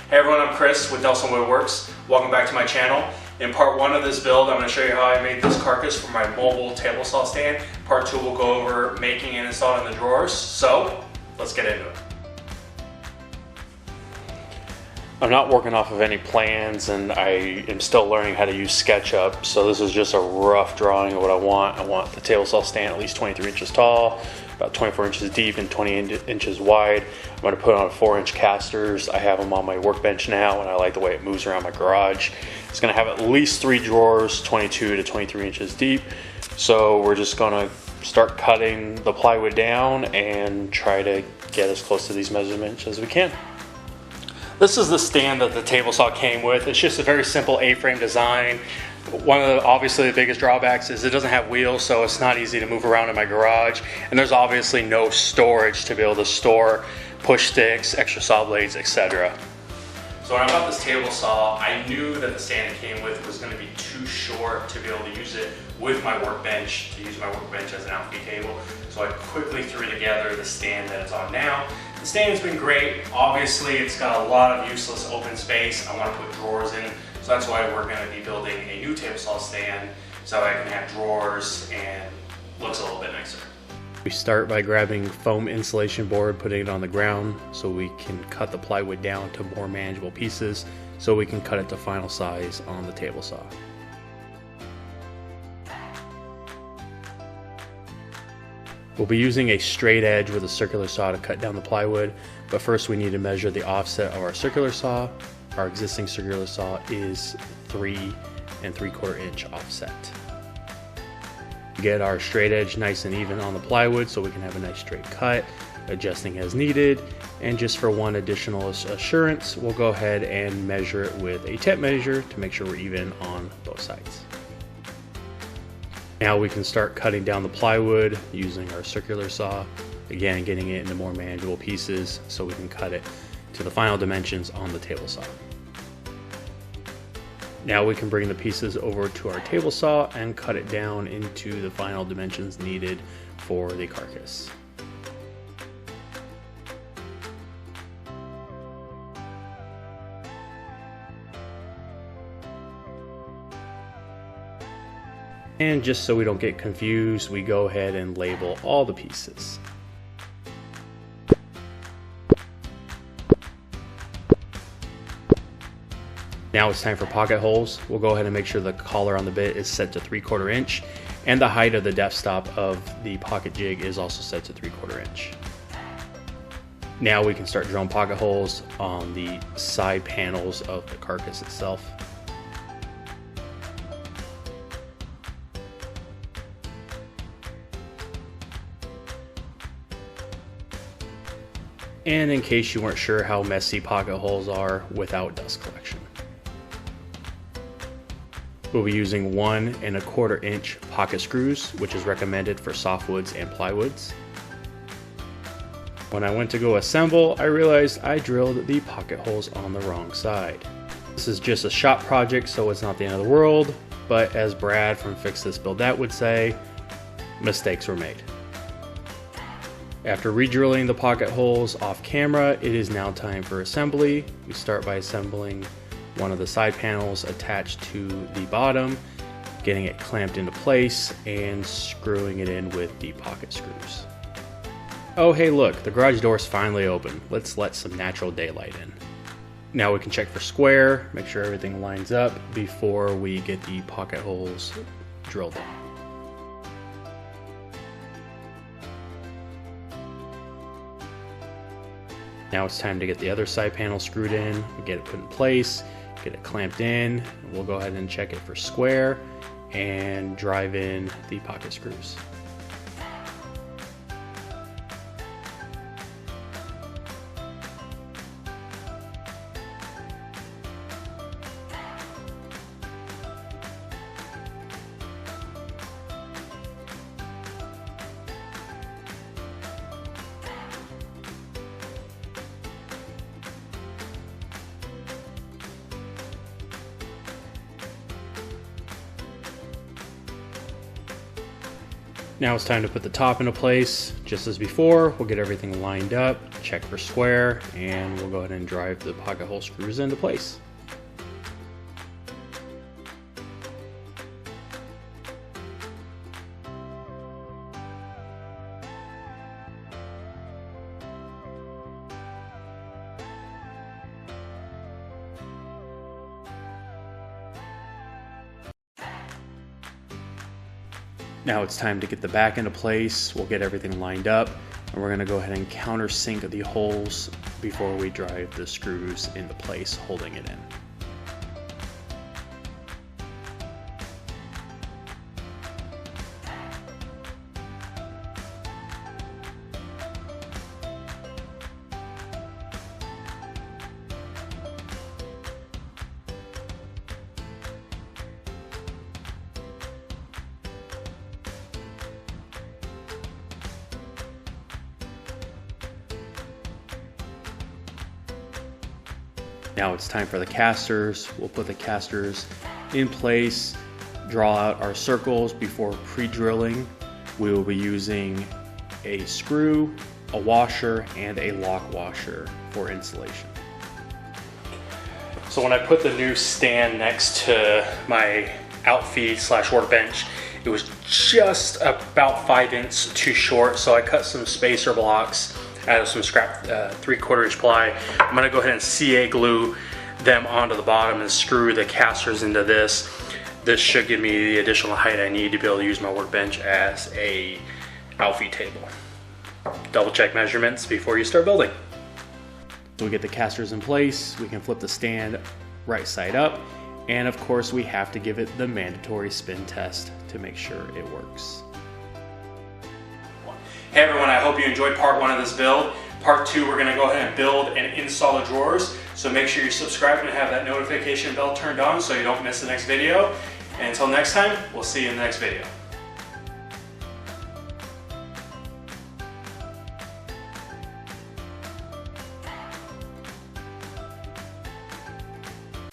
Hey everyone, I'm Chris with Delson Woodworks. Welcome back to my channel. In part 1 of this build, I'm going to show you how I made this carcass for my mobile table saw stand. Part 2 will go over making and installing the drawers. So, let's get into it. I'm not working off of any plans and I am still learning how to use SketchUp. So this is just a rough drawing of what I want. I want the table saw stand at least 23 inches tall, about 24 inches deep and 20 inches wide. I'm going to put on 4-inch casters. I have them on my workbench now and I like the way it moves around my garage. It's going to have at least 3 drawers, 22 to 23 inches deep. So we're just going to start cutting the plywood down and try to get as close to these measurements as we can. This is the stand that the table saw came with. It's just a very simple A-frame design. One of the, obviously the biggest drawbacks is it doesn't have wheels, so it's not easy to move around in my garage. And there's obviously no storage to be able to store push sticks, extra saw blades, etc. So when I bought this table saw, I knew that the stand it came with was going to be too short to be able to use it with my workbench, to use my workbench as an amphi table. So I quickly threw together the stand that it's on now. The stand's been great. Obviously, it's got a lot of useless open space. I want to put drawers in, so that's why we're going to be building a new table saw stand so I can have drawers and looks a little bit nicer. We start by grabbing foam insulation board, putting it on the ground so we can cut the plywood down to more manageable pieces so we can cut it to final size on the table saw. We'll be using a straight edge with a circular saw to cut down the plywood, but first we need to measure the offset of our circular saw. Our existing circular saw is 3 3/4 inch offset. Get our straight edge nice and even on the plywood so we can have a nice straight cut, adjusting as needed. And just for one additional assurance, we'll go ahead and measure it with a tape measure to make sure we're even on both sides. Now we can start cutting down the plywood using our circular saw, again getting it into more manageable pieces so we can cut it to the final dimensions on the table saw. Now we can bring the pieces over to our table saw and cut it down into the final dimensions needed for the carcass. And just so we don't get confused, we go ahead and label all the pieces. Now it's time for pocket holes. We'll go ahead and make sure the collar on the bit is set to 3/4 inch and the height of the depth stop of the pocket jig is also set to 3/4 inch. Now we can start drilling pocket holes on the side panels of the carcass itself. And in case you weren't sure how messy pocket holes are without dust collection. We'll be using 1 1/4 inch pocket screws, which is recommended for softwoods and plywoods. When I went to go assemble, I realized I drilled the pocket holes on the wrong side. This is just a shop project, so it's not the end of the world, but as Brad from Fix This Build That would say, mistakes were made. After re-drilling the pocket holes off camera, it is now time for assembly. We start by assembling one of the side panels attached to the bottom, getting it clamped into place and screwing it in with the pocket screws. Oh hey look, the garage door's finally open. Let's let some natural daylight in. Now we can check for square, make sure everything lines up before we get the pocket holes drilled in. Now it's time to get the other side panel screwed in, get it put in place, get it clamped in. We'll go ahead and check it for square and drive in the pocket screws. Now it's time to put the top into place. Just as before, we'll get everything lined up, check for square, and we'll go ahead and drive the pocket hole screws into place. Now it's time to get the back into place. We'll get everything lined up, and we're gonna go ahead and countersink the holes before we drive the screws into place, holding it in. Now it's time for the casters. We'll put the casters in place, draw out our circles before pre-drilling. We will be using a screw, a washer, and a lock washer for installation. So when I put the new stand next to my outfeed / workbench, it was just about 5 inches too short, so I cut some spacer blocks out of some scrap 3/4 inch ply. I'm gonna go ahead and CA glue them onto the bottom and screw the casters into this. This should give me the additional height I need to be able to use my workbench as a outfeed table. Double check measurements before you start building. So we get the casters in place, we can flip the stand right side up, and of course we have to give it the mandatory spin test to make sure it works. Hey everyone, I hope you enjoyed part 1 of this build. Part 2, we're gonna go ahead and build and install the drawers. So make sure you subscribe and have that notification bell turned on so you don't miss the next video. And until next time, we'll see you in the next video.